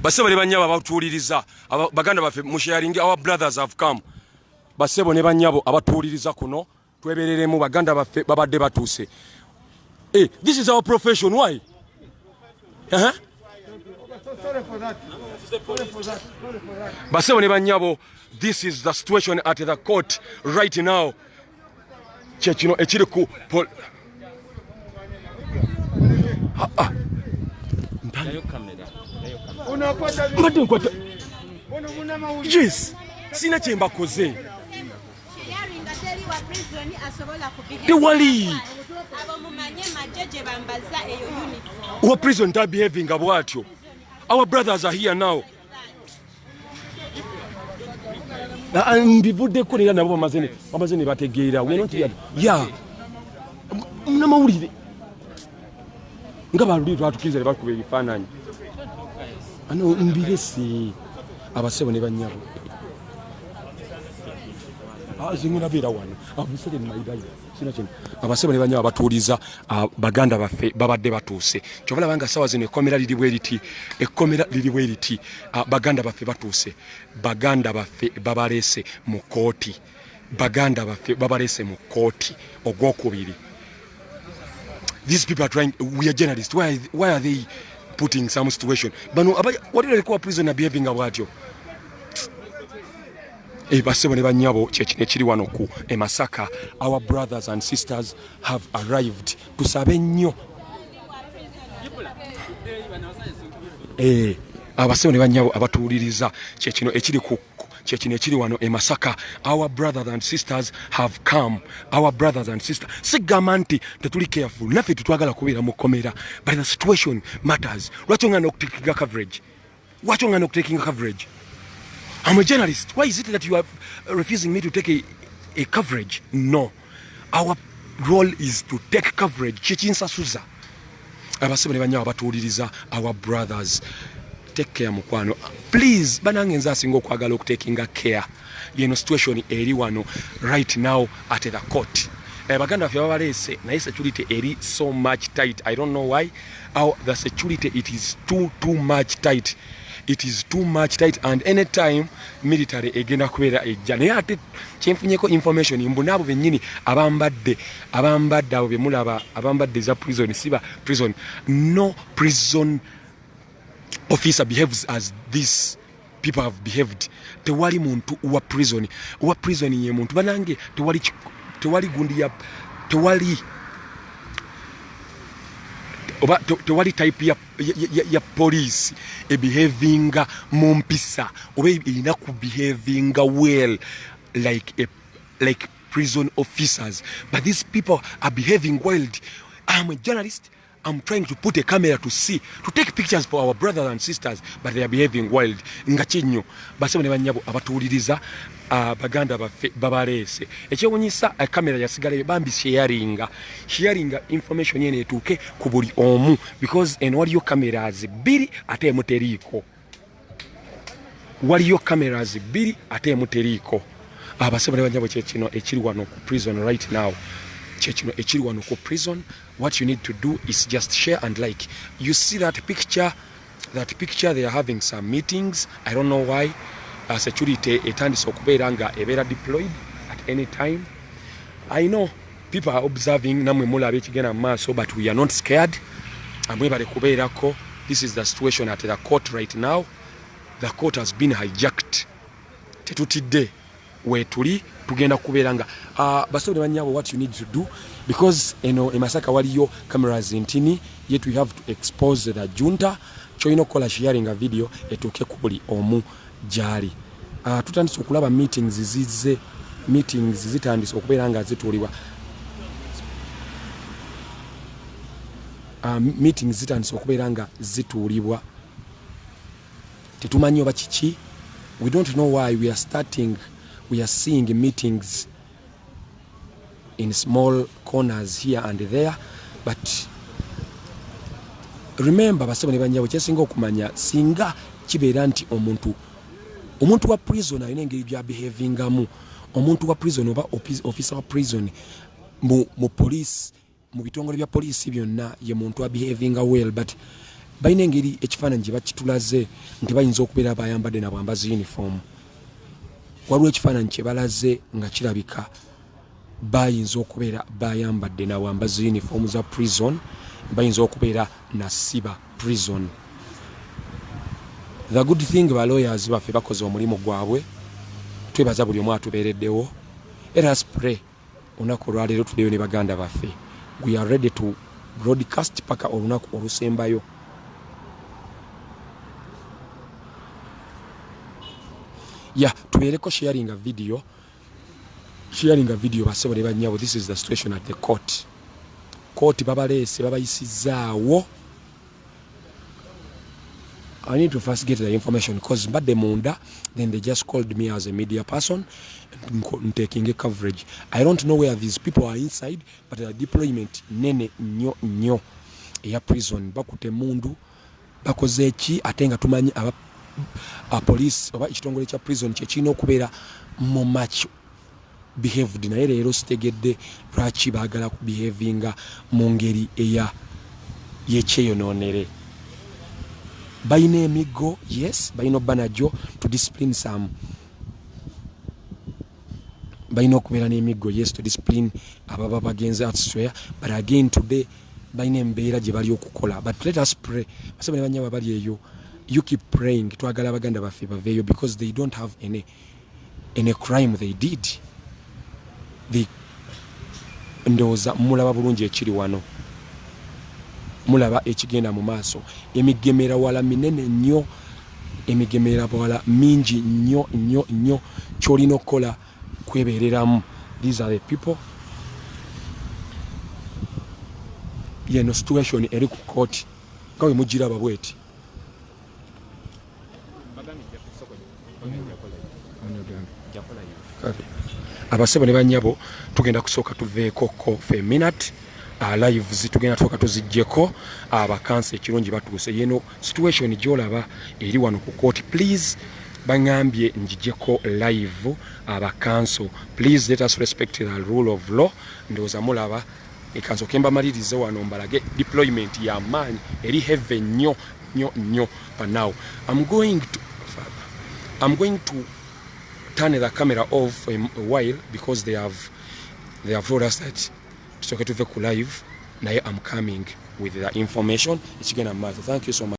basebo ne banyabo abatuuliriza baganda baffe mu sharing our brothers have come basebo ne banyabo abatuuliriza kuno twebereremu baganda baffe babadde batuuse this is our profession why Sorry for that. basebo ne banyabo this is the situation at the court right now kyekino ekiri ku yes sina kyemba koze tewali wa prison ta behaving abwatyo our brothers are here now mbivudde ko era nabo bamazene bategeera ya namawulire nga baluli twatukiriza bakuba ebifaananyi ano mbiresi abasebo ne banyabo zinguna beera wano abusere maidayo sina kino abasebo ne banyabo batuuliza baganda baffe babadde batuuse kyovala banga sawa zino ekomera liri bwe liti baganda baffe batuuse baganda baffe babalese mu kooti baganda baffe babalese mu kooti ogwokubiri. These people are trying, we are journalists, why are they putting some situation? But no, what do they call prisoner behaving about you? Basebo ne banyabo kyekiri wano ku Masaka, our brothers and sisters have arrived. Tusabe nnyo. Abasebo ne banyabo abatuuliriza kyekino ekiri ku kyekino ekiri wano Masaka, our brothers and sisters have come. Our brothers and sisters sigamba nti tetuli careful naffe tutwagala kubeera mu komera, but the situation matters. Lwaki ongana okutekinga coverage? I'm a journalist. Why is it that you are refusing me to take a coverage? No, our role is to take coverage. Chichinsasuza abasebo ne banyabo batuuliriza our brothers. Take care mukwano. Please, banange nza asinga okwagala okutekinga care. Yeno situation eri wano right now at the court. Baganda baffe babalese naye security eri so much tight. I don't know why. The security, it is too much tight. It is too much tight, and anytime military egenda kubeera ejja. Naye ate kyenfunyeko information mbuna abo bennyini abambadde abo bemulaba abambadde za prison siba prison. No prison officer behaves as these people have behaved. Tewali muntu uwa prison ye muntu banange tewali gundi ya tewali type ya police behaving mumpisa oba ina ku behaving well like prison officers, but these people are behaving wild. I'm a journalist. I'm trying to put a camera to take pictures for our brothers and sisters, but they are behaving wild. Ngachinyo basebo ne banyabo abatuuliriza baganda baffe babalese ekyewunyisa camera yasigala bambi sharing information yene etuuke ku buli omu, because waliyo cameras bbiri ate emuteriiko. Basebo ne banyabo kyekino ekiri wano ku prison right now. What you need to do is just share and like. You see that picture, they are having some meetings. I don't know why. Security etandise okubeera nga ebeera deployed at any time. I know people are observing namwe mulaba ekigenda mu maaso, but we are not scared. Mwebale kubeerako. This is the situation at the court right now. The court has been hijacked. Tetutidde wetuli tugenda kubeera nga basebo ne banyabo what you need to do, because Masaka waliyo cameras ntini, yet we have to expose the junta. Choino okukola sharing a video etuuke ku buli omu gyali. Tutandise okulaba meetings zitandise okubeera nga zituulibwa. Meetings zitandise okubeera nga zituulibwa. Tetumanyi oba kiki. We don't know why we are seeing meetings in small corners here and there, but remember basebo ne banyabo kyesinga okumanya singa kibeera nti omuntu wa prison alina engeri bya behavingamu, omuntu wa prison oba officer wa prison mu police mu bitongole bya police byonna ye muntu wa behavinga well, but balina engeri ekifaananyi gye bakitulaze nti bayinza okubeera bayambadde na bwambazi uniform. Waliwo ekifaananyi kye balaze nga kirabika bayinza okubeera bayambadde na bwambazi uniform za prison, bayinza okubeera na siba prison. The good thing ba lawyers baffe bakoze omulimu gwabwe, twebaza buli omu atubeereddewo. Let us pray olunaku olwaleero tuddeyo ne baganda baffe. We are ready to broadcast paka olunaku olusembayo. Tubeereko sharing a video. Basebo ne bannyabo. This is the situation at the court. Court babaleese babayisizaawo. I need to first get the information because mbadde munda, then they just called me as a media person taking a coverage. I don't know where these people are inside, but the deployment nene nyo ya prison bakute mundu bakoze ki ate nga tumanyi aba police oba ekitongole kya prison kye kirina okubeera mu match behaved naye leero sitegedde lwaki baagala ku behavinga mu ngeri y'ekyeyonoonere. Bayina emigo, yes, bayina banajo to discipline some. Bayina okubeera n'emigo, yes, to discipline ababa bagenze elsewhere, but again today bayina embeera gye bali okukola. But let us pray. Basaba ne banyaba bali eyo. You keep praying. Twagala baganda baffe baveeyo because they don't have any crime they did. Ndowooza mulaba bulungi ekiri wano. Mulaba ekigenda mu maaso. Emigemera wala minene nnyo, emigemera wala mingi nnyo kyolina okukola kwebeereramu. These are the people. No situation eri ku court nga bwe mugiraba bweti. Abasebo ne bannyabo tugenda kusooka tuveeko for a minute. Live zitugenda tuka tuzijjeko abakansa ekirungi batuuse. Yeno situation gyolaba eri wano ku court. Please bangambye njijjeko live abakanso. Please let us respect the rule of law. Ndowooza mulaba ekanso kemba malirize wano mbalage deployment ya maanyi eri heavy nnyo. But now I'm going to turn the camera off for a while because they have told us that it's okay to vehicle live. Now I'm coming with the information. It's gonna matter. Thank you so much.